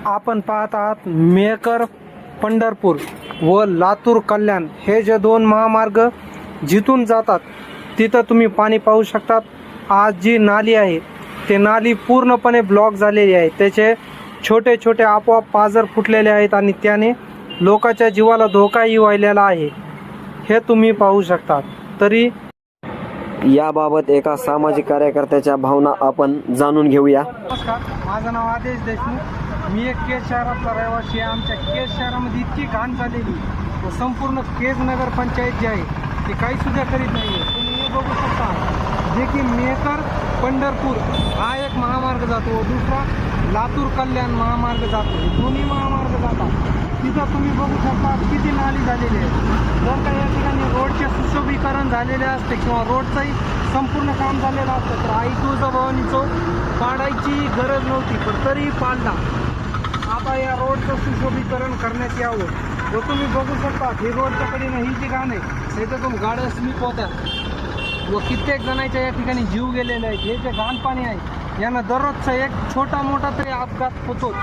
आपण पाहत आहात मेहकर पंढरपूर व लातूर कल्याण हे जे दोन महामार्ग जिथून जातात तिथं तुम्ही पाणी पाहू शकतात. आज जी नाली आहे ते नाली पूर्णपणे ब्लॉक झालेली आहे. त्याचे छोटे छोटे आपोआप पाझर फुटलेले आहेत आणि त्याने लोकांच्या जीवाला धोकाही व्हायलेला आहे. हे तुम्ही पाहू शकतात. तरी याबाबत एका सामाजिक कार्यकर्त्याच्या भावना आपण जाणून घेऊया. नमस्कार, माझं नाव आदेश देशमुख. मी एक केज शहरातला रहिवासी आहे. आमच्या केज शहरामध्ये इतकी घाण झालेली व संपूर्ण केज नगर पंचायत जी आहे ती काही सुद्धा करीत नाही आहे. तुम्ही हे बघू शकता जे की मेहकर पंढरपूर हा एक महामार्ग जातो व दुसरा लातूर कल्याण महामार्ग जातो. दोन्ही महामार्ग जातात. तिथं तुम्ही बघू शकता किती नाली झालेली आहे. जर का या ठिकाणी रोडचे सुशोभीकरण झालेले असते किंवा रोडचंही संपूर्ण काम झालेलं असतं तर आई तुळजाभवानी चौक पाडायची गरज नव्हती, पण तरीही पाडला. आता या रोडचं सुशोभीकरण करण्यात यावं. व तुम्ही बघू शकता ही रोडच्या कडेनं ही जी घाण आहे त्याच्यातून गाड्या स्लिप होतात व कित्येक जणांच्या या ठिकाणी जीव गेलेले आहेत. हे जे घाण पाणी आहे यानं दररोजचा एक छोटा मोठा तरी अपघात होतो.